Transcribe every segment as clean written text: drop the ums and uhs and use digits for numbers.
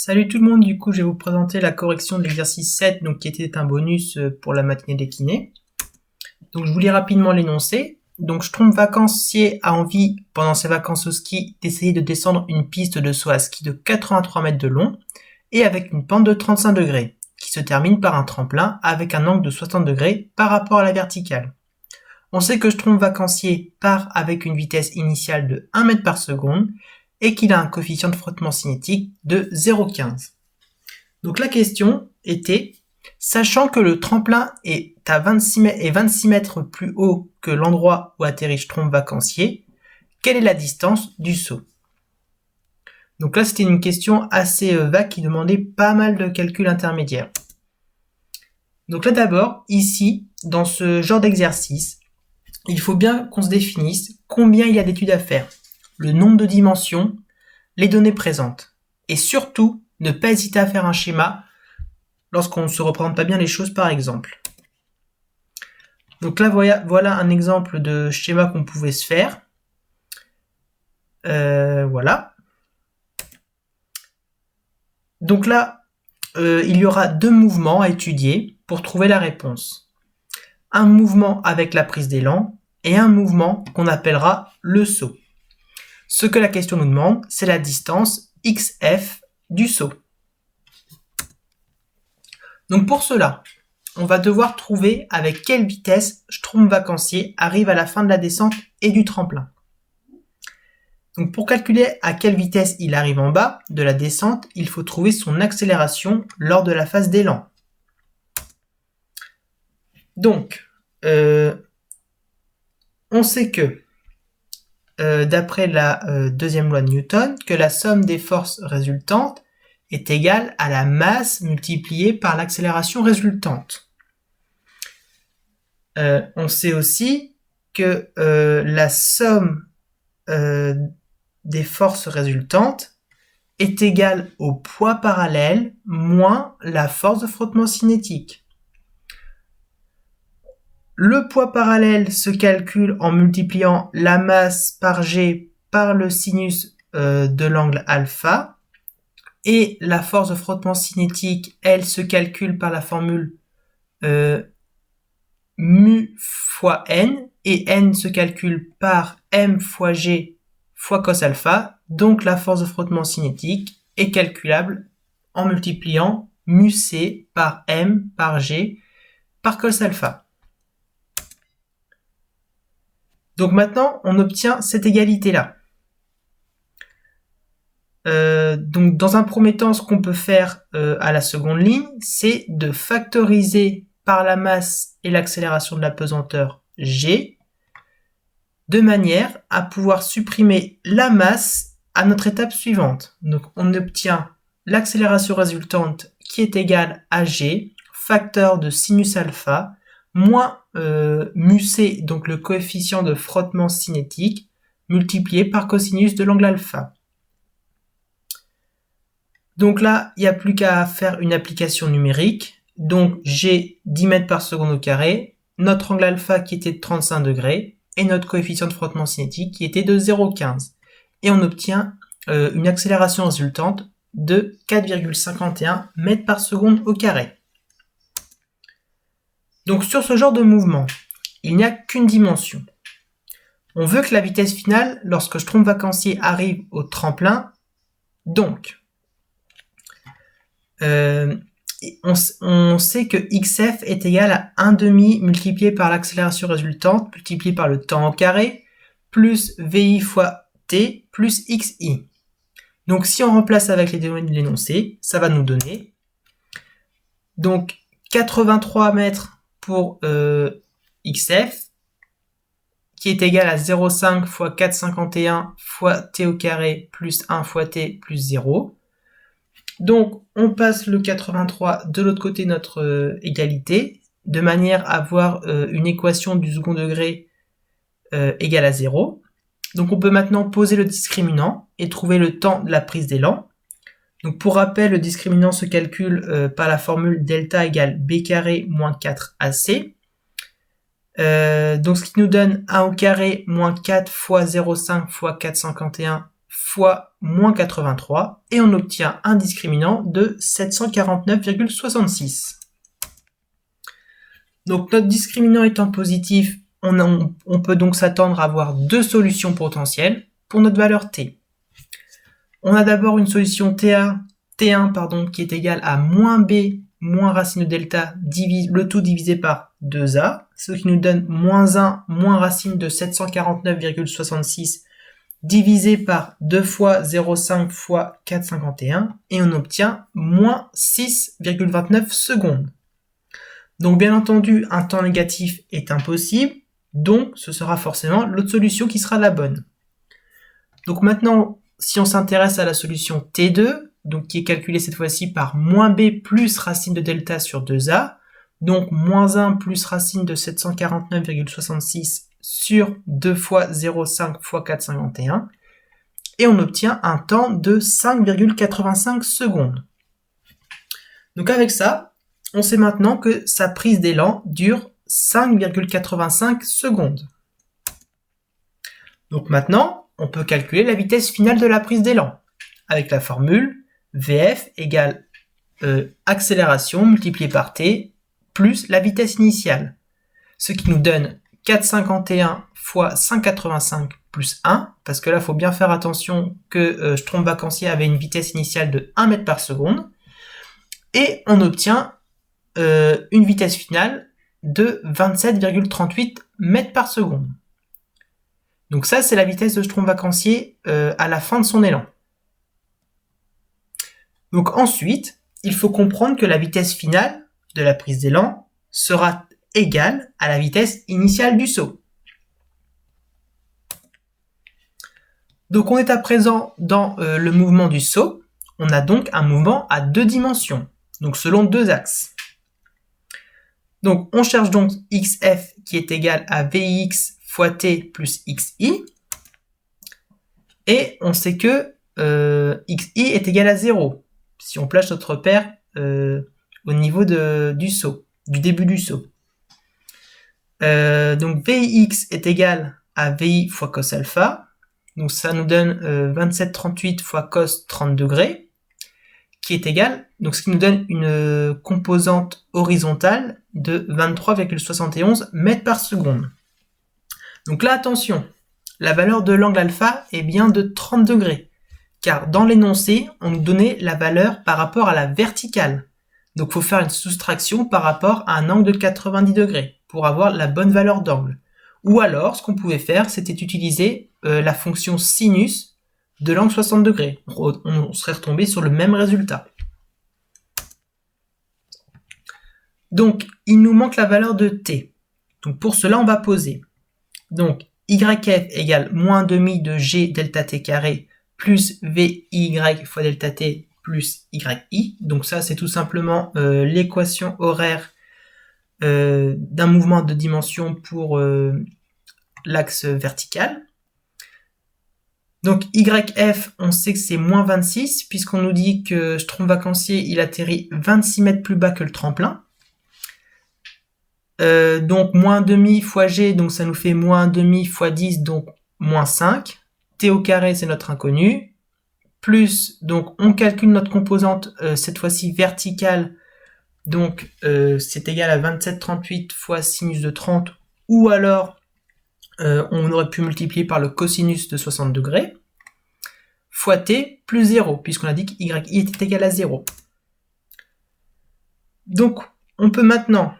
Salut tout le monde, du coup je vais vous présenter la correction de l'exercice 7, donc qui était un bonus pour la matinée des kinés. Donc je vous lis rapidement l'énoncé. Donc Schtroumpf vacancier a envie, pendant ses vacances au ski, d'essayer de descendre une piste de saut à ski de 83 mètres de long et avec une pente de 35 degrés, qui se termine par un tremplin avec un angle de 60 degrés par rapport à la verticale. On sait que Schtroumpf vacancier part avec une vitesse initiale de 1 mètre par seconde et qu'il a un coefficient de frottement cinétique de 0,15. Donc la question était, sachant que le tremplin est à 26 mètres plus haut que l'endroit où atterrit Schtroumpf vacancier, quelle est la distance du saut? Donc là c'était une question assez vague qui demandait pas mal de calculs intermédiaires. Donc là d'abord, ici, dans ce genre d'exercice, il faut bien qu'on se définisse combien il y a d'études à faire, le nombre de dimensions, les données présentes. Et surtout, ne pas hésiter à faire un schéma lorsqu'on ne se représente pas bien les choses par exemple. Donc là, voilà un exemple de schéma qu'on pouvait se faire. Voilà. Donc là, il y aura deux mouvements à étudier pour trouver la réponse. Un mouvement avec la prise d'élan et un mouvement qu'on appellera le saut. Ce que la question nous demande, c'est la distance XF du saut. Donc pour cela, on va devoir trouver avec quelle vitesse Schtroumpf vacancier arrive à la fin de la descente et du tremplin. Donc pour calculer à quelle vitesse il arrive en bas de la descente, il faut trouver son accélération lors de la phase d'élan. Donc, on sait que, d'après la deuxième loi de Newton, que la somme des forces résultantes est égale à la masse multipliée par l'accélération résultante. On sait aussi que la somme des forces résultantes est égale au poids parallèle moins la force de frottement cinétique. Le poids parallèle se calcule en multipliant la masse par G par le sinus de l'angle alpha, et la force de frottement cinétique, elle, se calcule par la formule mu fois n, et n se calcule par m fois g fois cos alpha, donc la force de frottement cinétique est calculable en multipliant mu c par m par g par cos alpha. Donc maintenant, on obtient cette égalité-là. Donc dans un premier temps, ce qu'on peut faire à la seconde ligne, c'est de factoriser par la masse et l'accélération de la pesanteur g, de manière à pouvoir supprimer la masse à notre étape suivante. Donc on obtient l'accélération résultante qui est égale à g, facteur de sinus alpha, moins mu c, donc le coefficient de frottement cinétique, multiplié par cosinus de l'angle alpha. Donc là, il n'y a plus qu'à faire une application numérique. Donc j'ai 10 mètres par seconde au carré, notre angle alpha qui était de 35 degrés, et notre coefficient de frottement cinétique qui était de 0,15. Et on obtient une accélération résultante de 4,51 mètres par seconde au carré. Donc sur ce genre de mouvement, il n'y a qu'une dimension. On veut que la vitesse finale, lorsque Schtroumpf vacancier arrive au tremplin, donc on sait que XF est égal à 1/2 multiplié par l'accélération résultante multiplié par le temps au carré plus VI fois T plus XI. Donc si on remplace avec les données de l'énoncé, ça va nous donner donc 83 mètres pour XF, qui est égal à 0,5 fois 4,51 fois T au carré plus 1 fois T plus 0. Donc on passe le 83 de l'autre côté de notre égalité, de manière à avoir une équation du second degré égale à 0. Donc on peut maintenant poser le discriminant et trouver le temps de la prise d'élan. Donc pour rappel, le discriminant se calcule par la formule delta égale b carré moins 4ac. Donc ce qui nous donne 1 au carré moins 4 fois 0,5 fois 451 fois moins 83 et on obtient un discriminant de 749,66. Donc notre discriminant étant positif, on peut donc s'attendre à avoir deux solutions potentielles pour notre valeur t. On a d'abord une solution T1 qui est égale à moins b moins racine de delta, le tout divisé par 2a, ce qui nous donne moins 1 moins racine de 749,66 divisé par 2 fois 0,5 fois 4,51 et on obtient moins 6,29 secondes. Donc bien entendu, un temps négatif est impossible, donc ce sera forcément l'autre solution qui sera la bonne. Donc maintenant, si on s'intéresse à la solution T2, donc qui est calculée cette fois-ci par moins b plus racine de delta sur 2a, donc moins 1 plus racine de 749,66 sur 2 fois 0,5 fois 4,51, et on obtient un temps de 5,85 secondes. Donc avec ça, on sait maintenant que sa prise d'élan dure 5,85 secondes. Donc maintenant, on peut calculer la vitesse finale de la prise d'élan avec la formule Vf égale accélération multipliée par t plus la vitesse initiale, ce qui nous donne 4,51 fois 5,85 plus 1, parce que là, il faut bien faire attention que Ström-Vacancier avait une vitesse initiale de 1 mètre par seconde, et on obtient une vitesse finale de 27,38 mètres par seconde. Donc ça, c'est la vitesse de Ström-Vacancier à la fin de son élan. Donc ensuite, il faut comprendre que la vitesse finale de la prise d'élan sera égale à la vitesse initiale du saut. Donc on est à présent dans le mouvement du saut. On a donc un mouvement à deux dimensions, donc selon deux axes. Donc on cherche donc xf qui est égal à vx fois t plus xi. Et on sait que xi est égal à 0. Si on place notre repère au niveau du saut, du début du saut. Donc Vx est égal à Vi fois cos alpha, donc ça nous donne 27,38 fois cos 30 degrés, qui est égal, donc ce qui nous donne une composante horizontale de 23,71 mètres par seconde. Donc là, attention, la valeur de l'angle alpha est bien de 30 degrés. Car dans l'énoncé, on nous donnait la valeur par rapport à la verticale. Donc il faut faire une soustraction par rapport à un angle de 90 degrés pour avoir la bonne valeur d'angle. Ou alors, ce qu'on pouvait faire, c'était utiliser la fonction sinus de l'angle 60 degrés. On serait retombé sur le même résultat. Donc, il nous manque la valeur de t. Donc pour cela, on va poser. Donc, yf égale moins demi de g delta t carré plus VY fois delta t plus YI. Donc ça, c'est tout simplement l'équation horaire d'un mouvement de dimension pour l'axe vertical. Donc YF, on sait que c'est moins 26, puisqu'on nous dit que Ström-Vacancier, il atterrit 26 mètres plus bas que le tremplin. Donc moins demi fois G, donc ça nous fait moins demi fois 10, donc moins 5. T au carré, c'est notre inconnu, plus, donc on calcule notre composante, cette fois-ci verticale, donc c'est égal à 27,38 fois sinus de 30, ou alors on aurait pu multiplier par le cosinus de 60 degrés, fois t plus 0, puisqu'on a dit que yi était égal à 0. Donc on peut maintenant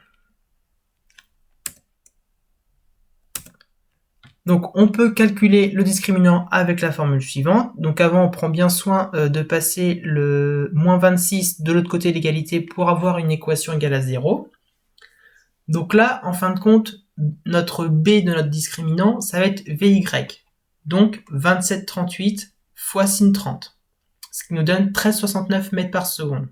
calculer le discriminant avec la formule suivante. Donc avant, on prend bien soin de passer le moins 26 de l'autre côté de l'égalité pour avoir une équation égale à 0. Donc là, en fin de compte, notre B de notre discriminant, ça va être VY. Donc 27,38 fois sin 30. Ce qui nous donne 13,69 mètres par seconde.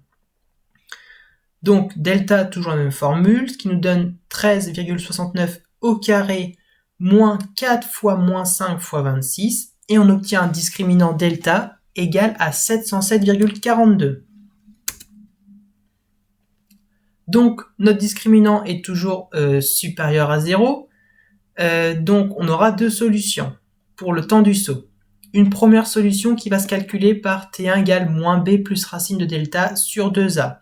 Donc delta, toujours la même formule, ce qui nous donne 13,69 au carré moins 4 fois moins 5 fois 26, et on obtient un discriminant delta égal à 707,42. Donc notre discriminant est toujours supérieur à 0, donc on aura deux solutions pour le temps du saut. une première solution qui va se calculer par T1 égale moins B plus racine de delta sur 2A.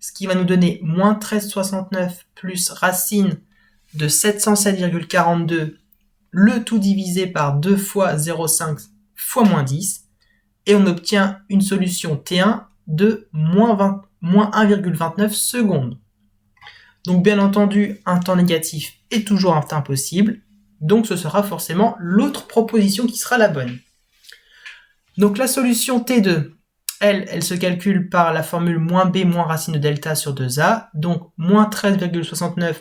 Ce qui va nous donner moins 1369 plus racine de 707,42, le tout divisé par 2 fois 0,5 fois moins 10, et on obtient une solution T1 de moins 1,29 secondes. Donc bien entendu, un temps négatif est toujours un temps possible, donc ce sera forcément l'autre proposition qui sera la bonne. Donc la solution T2, elle se calcule par la formule moins B moins racine de delta sur 2A, donc moins 13,69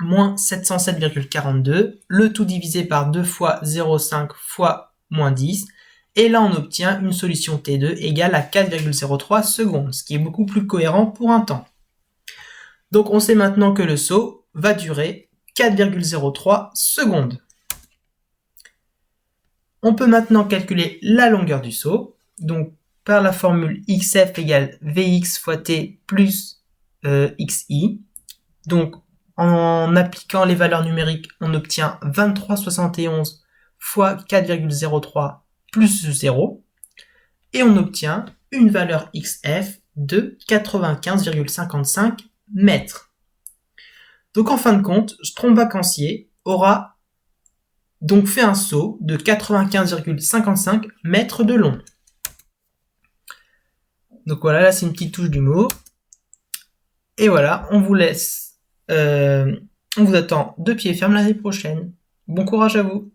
moins 707,42, le tout divisé par 2 fois 0,5 fois moins 10, et là on obtient une solution T2 égale à 4,03 secondes, ce qui est beaucoup plus cohérent pour un temps. Donc on sait maintenant que le saut va durer 4,03 secondes. On peut maintenant calculer la longueur du saut, donc par la formule xf égale vx fois t plus xi. Donc en appliquant les valeurs numériques, on obtient 23,71 fois 4,03 plus 0, et on obtient une valeur xf de 95,55 mètres. Donc en fin de compte, Stromb vacancier aura donc fait un saut de 95,55 mètres de long. Donc voilà, là c'est une petite touche d'humour. Et voilà, on vous laisse, on vous attend de pied ferme l'année prochaine. Bon courage à vous.